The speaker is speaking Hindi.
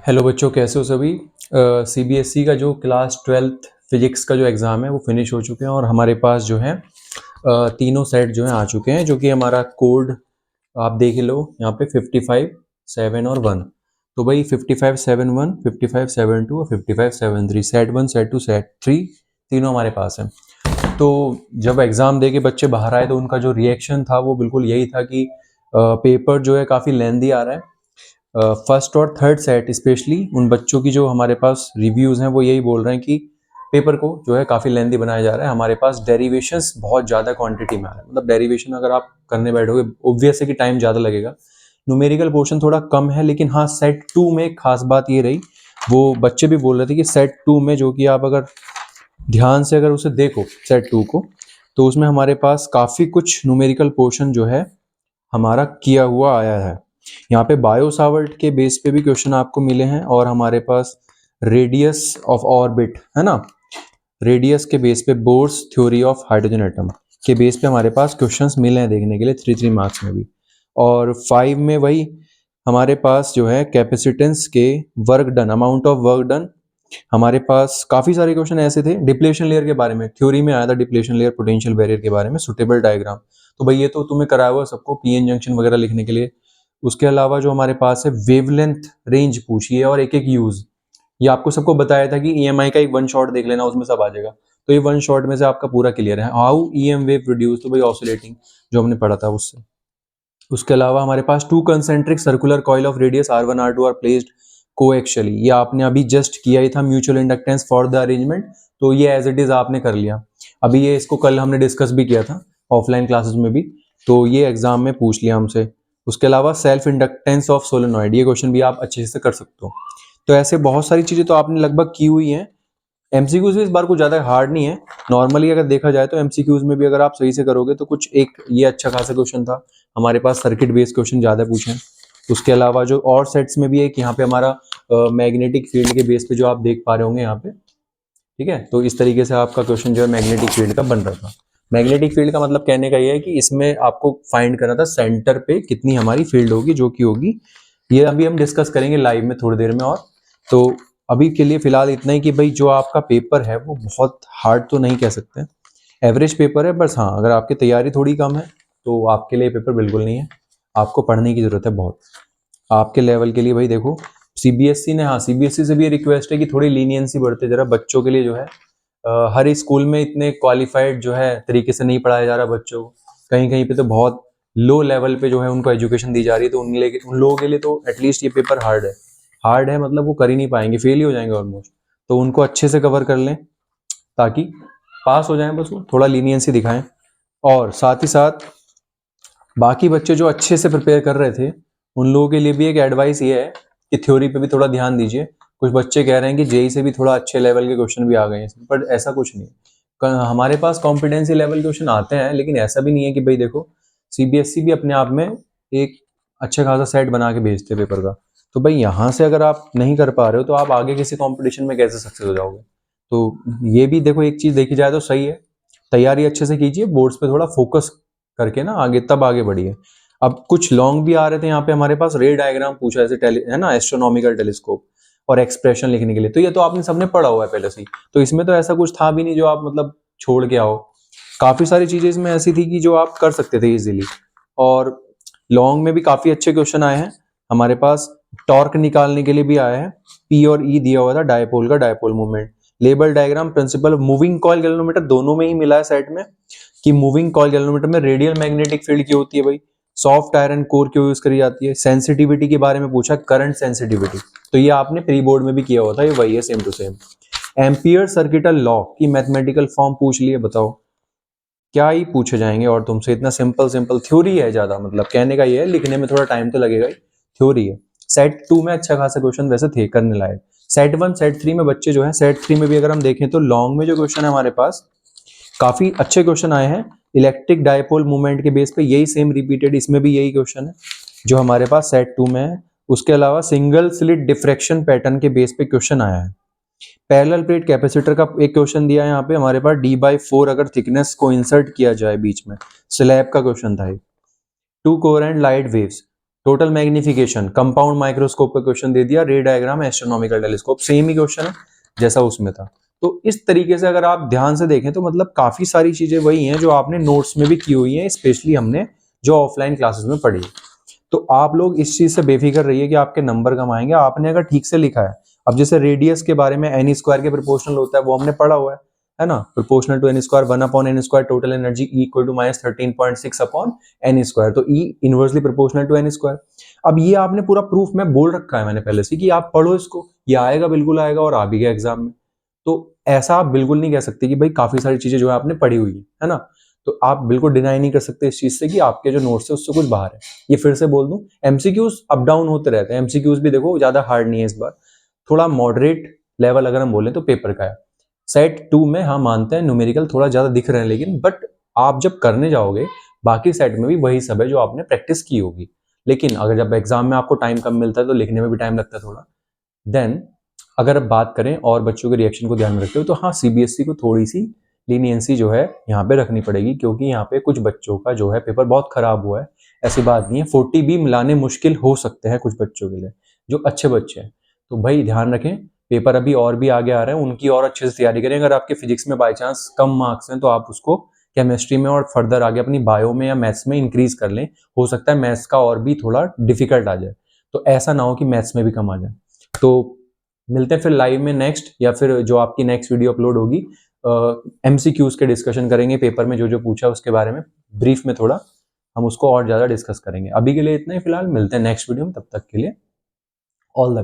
हेलो बच्चों, कैसे हो सभी। सीबीएसई का जो क्लास 12th फिजिक्स का जो एग्ज़ाम है वो फिनिश हो चुके हैं और हमारे पास जो है तीनों सेट जो हैं आ चुके हैं, जो कि हमारा कोड आप देख लो यहाँ पे 55, 7 और 1। तो भाई 55, 7, 1, 55, 7, 2 और 55, 7, 3, सेट 1, सेट 2, सेट 3 तीनों हमारे पास हैं। तो जब एग्ज़ाम दे के बच्चे बाहर आए तो उनका जो रिएक्शन था वो बिल्कुल यही था कि पेपर जो है काफ़ी लेंदी आ रहा है। फर्स्ट और थर्ड सेट स्पेशली उन बच्चों की जो हमारे पास रिव्यूज़ हैं वो यही बोल रहे हैं कि पेपर को जो है काफ़ी लेंदी बनाया जा रहा है। हमारे पास डेरिवेशंस बहुत ज़्यादा क्वांटिटी में आ रहा है, मतलब डेरिवेशन अगर आप करने बैठोगे ऑब्वियस है कि टाइम ज़्यादा लगेगा। न्यूमेरिकल पोर्शन थोड़ा कम है, लेकिन हाँ सेट 2 में एक खास बात ये रही, वो बच्चे भी बोल रहे थे कि सेट 2 में जो कि आप अगर ध्यान से अगर उसे देखो सेट 2 को, तो उसमें हमारे पास काफ़ी कुछ न्यूमेरिकल पोर्शन जो है हमारा किया हुआ आया है। यहाँ पे बायो सावर्ट के बेस पे भी क्वेश्चन आपको मिले हैं और हमारे पास रेडियस ऑफ ऑर्बिट है ना, रेडियस के बेस पे bourse theory of hydrogen atom के बेस पे हमारे पास क्वेश्चंस मिले हैं देखने के लिए 3 मार्क्स में भी। और 5 में वही हमारे पास जो है कैपेसिटेंस के work done, amount of work done, हमारे पास काफ़ी सारे क्वेश्चन ऐसे थे। डिप्लेशन लेयर के बारे में थ्योरी में आया था, डिप्लेशन लेयर पोटेंशियल बैरियर के बारे में सुटेबल डायग्राम। तो भाई ये तो तुम्हें कराया हुआ सबको पीएन जंक्शन वगैरह लिखने के लिए। उसके अलावा जो हमारे पास है वेवलेंथ रेंज पूछी है और एक एक यूज, ये आपको सबको बताया था कि ईएमआई का एक वन शॉट देख लेना, उसमें सब आ जाएगा। तो ये वन शॉट में से आपका पूरा क्लियर है। हाउ ईएम वेव प्रोड्यूस, तो भाई ऑसिलेटिंग जो हमने पढ़ा था उससे। उसके अलावा हमारे पास two concentric circular coil of radius R1 R2 are placed coaxially, ये आपने अभी जस्ट किया ही था। Mutual inductance for the arrangement, तो ये एज इट इज आपने कर लिया अभी। ये इसको कल हमने डिस्कस भी किया था ऑफलाइन क्लासेस में भी, तो ये एग्जाम में पूछ लिया हमसे। उसके अलावा सेल्फ इंडक्टेंस ऑफ सोलेनॉइड, ये क्वेश्चन भी आप अच्छे से कर सकते हो। तो ऐसे बहुत सारी चीजें तो आपने लगभग की हुई हैं। एमसीक्यूज भी इस बार कुछ ज्यादा हार्ड नहीं है। नॉर्मली अगर देखा जाए तो एमसीक्यूज में भी अगर आप सही से करोगे तो कुछ एक ये अच्छा खासा क्वेश्चन था। हमारे पास सर्किट बेस्ड क्वेश्चन ज्यादा पूछे हैं। उसके अलावा जो और सेट्स में भी एक यहाँ पे हमारा मैग्नेटिक फील्ड के बेस पे जो आप देख पा रहे होंगे यहाँ पे, ठीक है। तो इस तरीके से आपका क्वेश्चन जो है मैग्नेटिक फील्ड का बन रहा था। मैग्नेटिक फील्ड का मतलब कहने का ये है कि इसमें आपको फाइंड करना था सेंटर पे कितनी हमारी फील्ड होगी, जो कि होगी, ये अभी हम डिस्कस करेंगे लाइव में थोड़ी देर में। और तो अभी के लिए फिलहाल इतना ही कि भाई जो आपका पेपर है वो बहुत हार्ड तो नहीं कह सकते, एवरेज पेपर है, बस हाँ अगर आपकी तैयारी थोड़ी कम है तो आपके लिए पेपर बिल्कुल नहीं है। आपको पढ़ने की जरूरत है बहुत आपके लेवल के लिए। भाई देखो सीबीएसई ने, हाँ सीबीएसई से भी रिक्वेस्ट है कि थोड़ी लीनियंसी बढ़ते जरा बच्चों के लिए जो है। हर स्कूल में इतने क्वालिफाइड जो है तरीके से नहीं पढ़ाया जा रहा बच्चों को। कहीं कहीं पे तो बहुत लो लेवल पे जो है उनको एजुकेशन दी जा रही है। तो उन लोगों के लिए तो एटलीस्ट ये पेपर हार्ड है। हार्ड है मतलब वो कर ही नहीं पाएंगे, फेल ही हो जाएंगे ऑलमोस्ट। तो उनको अच्छे से कवर कर लें ताकि पास हो जाएं, बस वो थोड़ा लीनियंसी दिखाएं। और साथ ही साथ बाकी बच्चे जो अच्छे से प्रिपेयर कर रहे थे उन लोगों के लिए भी एक एडवाइस ये है कि थ्योरी पे भी थोड़ा ध्यान दीजिए। कुछ बच्चे कह रहे हैं कि जेई से भी थोड़ा अच्छे लेवल के क्वेश्चन भी आ गए हैं, पर ऐसा कुछ नहीं। हमारे पास कॉम्पिटेंसी लेवल क्वेश्चन आते हैं, लेकिन ऐसा भी नहीं है कि भाई देखो सीबीएसई भी अपने आप में एक अच्छा खासा सेट बना के भेजते हैं पेपर का। तो भाई यहाँ से अगर आप नहीं कर पा रहे हो तो आप आगे किसी कॉम्पिटिशन में कैसे सक्सेस हो जाओगे। तो ये भी देखो एक चीज देखी जाए तो सही है। तैयारी अच्छे से कीजिए, बोर्ड्स पे थोड़ा फोकस करके ना आगे तब आगे बढ़िए। अब कुछ लॉन्ग भी आ रहे थे यहाँ पे हमारे पास, रे डायग्राम पूछा जैसे है ना, एस्ट्रोनॉमिकल टेलीस्कोप और एक्सप्रेशन लिखने के लिए। तो ये तो आपने सबने पढ़ा हुआ है पहले से ही, तो इसमें तो ऐसा कुछ था भी नहीं जो आप मतलब छोड़ के आओ। काफी सारी चीजें इसमें ऐसी थी कि जो आप कर सकते थे इजीली। और लॉन्ग में भी काफी अच्छे क्वेश्चन आए हैं हमारे पास। टॉर्क निकालने के लिए भी आया है, पी और ई दिया हुआ था, डायपोल का dipole movement, label diagram, principle, moving coil galvanometer, दोनों में ही मिला है सेट में कि मूविंग कॉइल गैल्वेनोमीटर में रेडियल मैग्नेटिक फील्ड की होती है भाई, सॉफ्ट आयरन कोर क्यों यूज करी जाती है। सेंसिटिविटी के बारे में पूछा, करंट सेंसिटिविटी, तो ये आपने प्री बोर्ड में भी किया हुआ था, ये वही है same to same. Ampere circuital law की मैथमेटिकल फॉर्म पूछ लिए, बताओ क्या ही पूछे जाएंगे और तुमसे। इतना सिंपल सिंपल थ्योरी है ज्यादा, मतलब कहने का ये है, लिखने में थोड़ा टाइम तो लगेगा ही, थ्योरी है। सेट 2 में अच्छा खासा क्वेश्चन वैसे थे करने लायक। सेट 1 सेट 3 में बच्चे जो है, सेट 3 में भी अगर हम देखें तो लॉन्ग में जो क्वेश्चन है हमारे पास काफी अच्छे क्वेश्चन आए हैं। इलेक्ट्रिक डायपोल मूवमेंट के बेस पे यही सेम रिपीटेड, इसमें भी यही क्वेश्चन है जो हमारे पास सेट 2 में है। उसके अलावा सिंगल स्लिट डिफ्रैक्शन पैटर्न के बेस पे क्वेश्चन आया है। पैरेलल प्लेट कैपेसिटर का एक क्वेश्चन दिया है यहाँ पे हमारे पास, D/4 अगर थिकनेस को इंसर्ट किया जाए बीच में, स्लैब का क्वेश्चन था। Two coherent light waves, total magnification, compound microscope का क्वेश्चन दे दिया, ray diagram, astronomical telescope, same ही क्वेश्चन है जैसा उसमें था। तो इस तरीके से अगर आप ध्यान से देखें तो मतलब काफी सारी चीजें वही हैं जो आपने नोट्स में भी की हुई हैं, स्पेशली हमने जो ऑफलाइन क्लासेस में पढ़ी। तो आप लोग इस चीज से बेफिक्र रहिए कि आपके नंबर कम आएंगे, आपने अगर ठीक से लिखा है। अब जैसे रेडियस के बारे में एन स्क्वायर के प्रोपोर्शनल होता है, वो हमने पढ़ा हुआ है ना, proportional to n square 1/n², total energy equal to -13.6 upon n square, तो E inversely proportional to n square. अब ये आपने पूरा प्रूफ में बोल रखा है मैंने पहले से कि आप पढ़ो इसको, ये आएगा, बिल्कुल आएगा और आ भी गया एग्जाम में। तो ऐसा आप बिल्कुल नहीं कह सकते कि भाई काफी सारी चीजें जो है आपने पढ़ी हुई है ना। तो आप बिल्कुल डिनाई नहीं कर सकते इस चीज से कि आपके जो नोट्स है उससे कुछ बाहर है। ये फिर से बोल दूं, एमसीक्यूज अप डाउन होते रहते हैं, एमसीक्यूज भी देखो ज्यादा हार्ड नहीं है इस बार, थोड़ा मॉडरेट लेवल अगर हम बोले तो पेपर का है। सेट 2 में हम मानते हैं न्यूमेरिकल थोड़ा ज्यादा दिख रहे हैं, लेकिन बट आप जब करने जाओगे बाकी सेट में भी वही सब है जो आपने प्रैक्टिस की होगी। लेकिन अगर जब एग्जाम में आपको टाइम कम मिलता है तो लिखने में भी टाइम लगता है थोड़ा। देन अगर अब बात करें और बच्चों के रिएक्शन को ध्यान में रखते हुए, तो हाँ सीबीएसई को थोड़ी सी लीनियंसी जो है यहाँ पे रखनी पड़ेगी, क्योंकि यहाँ पे कुछ बच्चों का जो है पेपर बहुत खराब हुआ है। ऐसी बात नहीं है, 40 भी मिलाने मुश्किल हो सकते हैं कुछ बच्चों के लिए जो अच्छे बच्चे हैं। तो भाई ध्यान रखें, पेपर अभी और भी आगे आ रहे हैं, उनकी और अच्छे से तैयारी करें। अगर आपके फिजिक्स में बाई चांस कम मार्क्स हैं तो आप उसको केमिस्ट्री में और फर्दर आगे अपनी बायो में या मैथ्स में इंक्रीज कर लें। हो सकता है मैथ्स का और भी थोड़ा डिफिकल्ट आ जाए, तो ऐसा ना हो कि मैथ्स में भी कम आ जाए। तो मिलते हैं फिर लाइव में नेक्स्ट, या फिर जो आपकी नेक्स्ट वीडियो अपलोड होगी, एमसीक्यूज के डिस्कशन करेंगे, पेपर में जो जो पूछा उसके बारे में ब्रीफ में थोड़ा हम उसको और ज़्यादा डिस्कस करेंगे। अभी के लिए इतना ही फिलहाल, मिलते हैं नेक्स्ट वीडियो में, तब तक के लिए ऑल द बेस्ट।